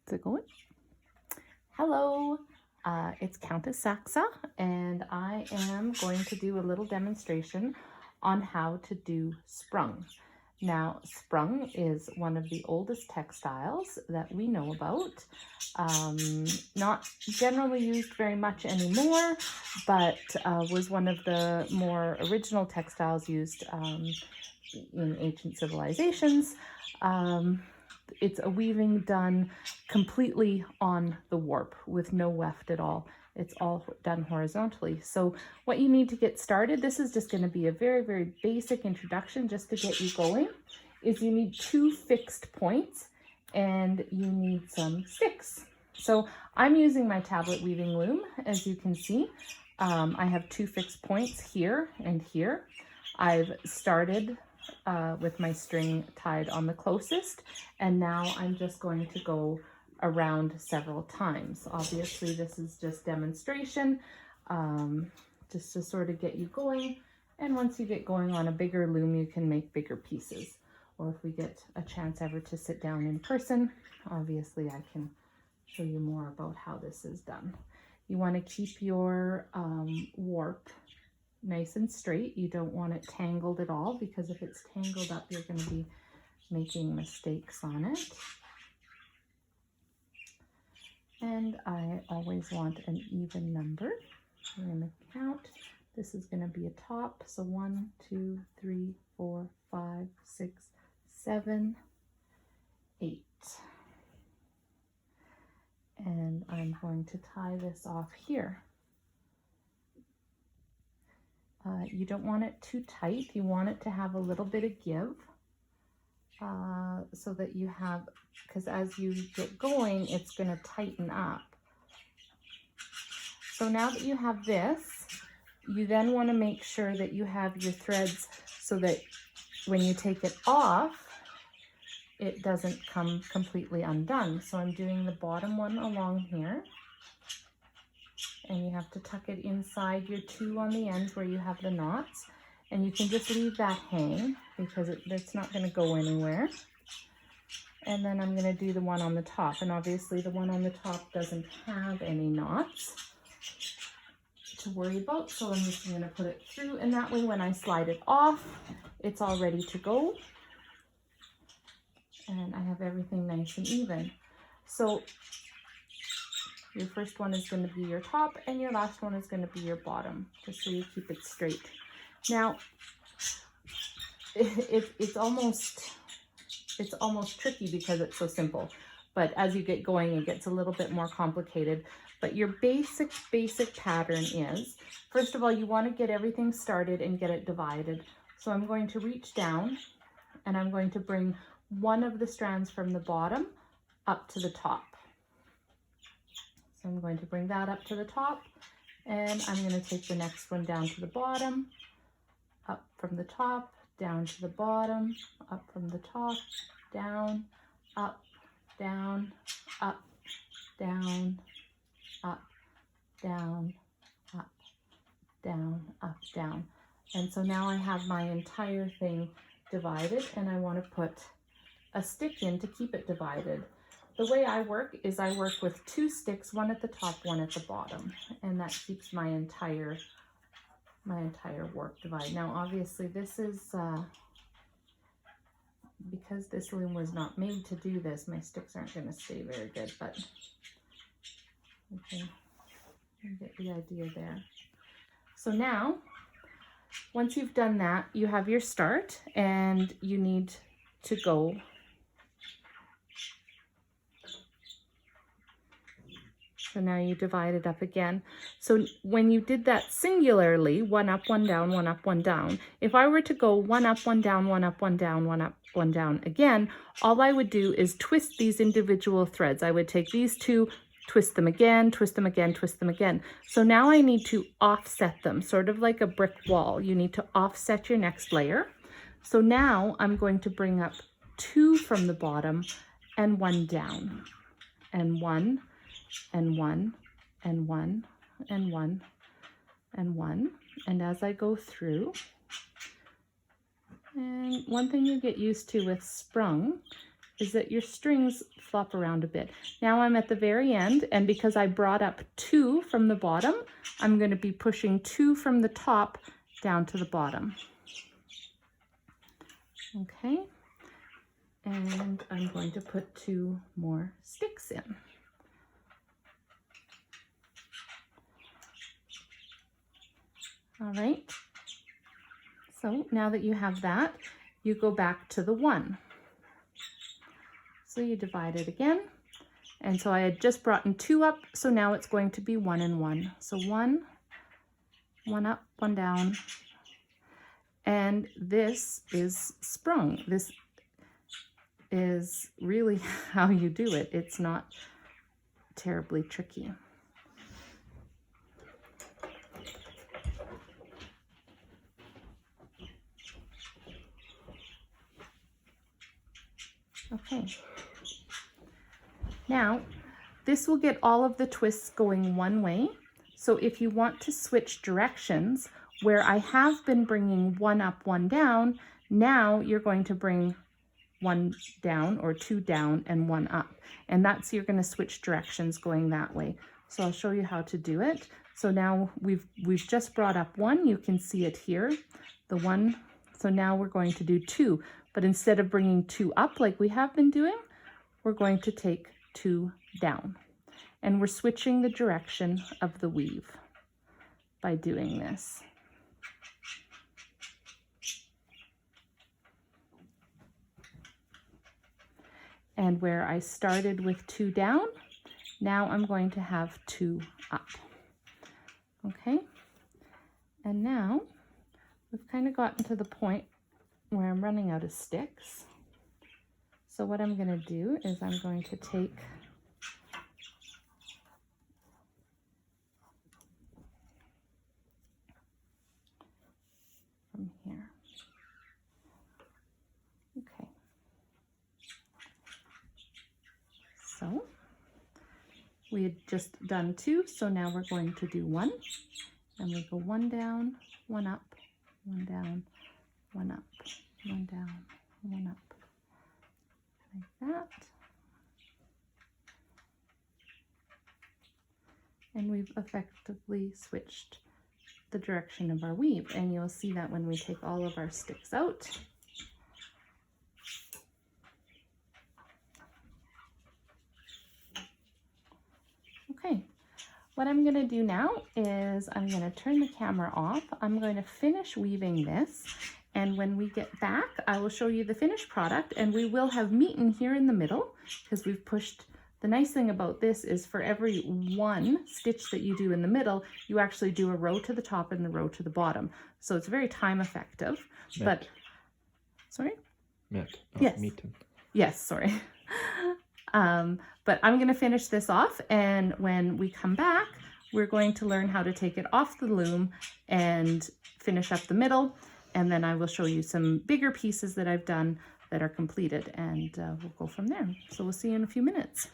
Is it going? Hello, it's Countess Saxa, and I am going to do a little demonstration on how to do sprung. Now, sprung is one of the oldest textiles that we know about. Not generally used very much anymore, but was one of the more original textiles used in ancient civilizations. It's a weaving done completely on the warp with no weft at all. It's all done horizontally. So what you need to get started, this is just going to be a very, very basic introduction just to get you going, is you need 2 fixed points and you need some sticks. So I'm using my tablet weaving loom, as you can see. I have 2 fixed points here and here. I've started with my string tied on the closest, and now I'm just going to go around several times. Obviously this is just demonstration, just to sort of get you going, and once you get going on a bigger loom you can make bigger pieces, or if we get a chance ever to sit down in person, obviously I can show you more about how this is done. You want to keep your warp nice and straight. You don't want it tangled at all, because if it's tangled up you're going to be making mistakes on it. And I always want an even number. I'm going to count. This is going to be a top, so 1, 2, 3, 4, 5, 6, 7, 8. And I'm going to tie this off here. You don't want it too tight. You want it to have a little bit of give, so that you have, because as you get going, it's going to tighten up. So now that you have this, you then want to make sure that you have your threads so that when you take it off, it doesn't come completely undone. So I'm doing the bottom one along here. And you have to tuck it inside your 2 on the ends where you have the knots, and you can just leave that hang because it's not going to go anywhere. And then I'm going to do the one on the top, and obviously the one on the top doesn't have any knots to worry about, so I'm just going to put it through, and that way when I slide it off it's all ready to go, and I have everything nice and even. So your first one is going to be your top, and your last one is going to be your bottom, just so you keep it straight. Now, it's almost tricky because it's so simple, but as you get going, it gets a little bit more complicated. But your basic pattern is, first of all, you want to get everything started and get it divided. So I'm going to reach down, and I'm going to bring one of the strands from the bottom up to the top. I'm going to bring that up to the top, and I'm going to take the next one down to the bottom, up from the top, down to the bottom, up from the top, down, up, down, up, down, up, down, up, down, up, down. And so now I have my entire thing divided, and I want to put a stick in to keep it divided. The way I work is I work with 2 sticks, one at the top, one at the bottom, and that keeps my entire warp divided. Now obviously this is, because this loom was not made to do this, my sticks aren't going to stay very good, but okay, you get the idea there. So now, once you've done that, you have your start, and you need to go So now you divide it up again. So when you did that singularly, 1 up, 1 down, 1 up, 1 down, if I were to go 1 up, 1 down, 1 up, 1 down, 1 up, 1 down again, all I would do is twist these individual threads. I would take these 2, twist them again, twist them again, twist them again. So now I need to offset them, sort of like a brick wall. You need to offset your next layer. So now I'm going to bring up 2 from the bottom and 1 down, and 1, and 1, and 1, and 1, and 1. And as I go through, and one thing you get used to with sprung is that your strings flop around a bit. Now I'm at the very end, and because I brought up 2 from the bottom, I'm going to be pushing 2 from the top down to the bottom. Okay, and I'm going to put 2 more sticks in. All right, so now that you have that, you go back to the 1. So you divide it again. And so I had just brought in 2 up, so now it's going to be 1 and 1. So 1, 1 up, 1 down. And this is sprung. This is really how you do it. It's not terribly tricky. Okay. Now, this will get all of the twists going one way. So if you want to switch directions, where I have been bringing 1 up, 1 down, now you're going to bring 1 down or 2 down and 1 up. And that's, you're going to switch directions going that way. So I'll show you how to do it. So now we've just brought up 1. You can see it here, the 1. So now we're going to do 2. But instead of bringing 2 up like we have been doing, we're going to take 2 down. And we're switching the direction of the weave by doing this. And where I started with 2 down, now I'm going to have 2 up. Okay, and now we've kind of gotten to the point where I'm running out of sticks. So what I'm going to do is I'm going to take from here. Okay. So we had just done 2, so now we're going to do 1. And we go 1 down, 1 up, 1 down, 1 up, 1 down, 1 up. Like that. And we've effectively switched the direction of our weave. And you'll see that when we take all of our sticks out. Okay, what I'm going to do now is I'm going to turn the camera off. I'm going to finish weaving this. And when we get back, I will show you the finished product, and we will have meat in here in the middle because we've pushed. The nice thing about this is for every 1 stitch that you do in the middle, you actually do a row to the top and the row to the bottom. So it's very time effective. But, sorry? Yes. Meeten. Yes, sorry. But I'm going to finish this off, and when we come back, we're going to learn how to take it off the loom and finish up the middle. And then I will show you some bigger pieces that I've done that are completed, and we'll go from there. So we'll see you in a few minutes.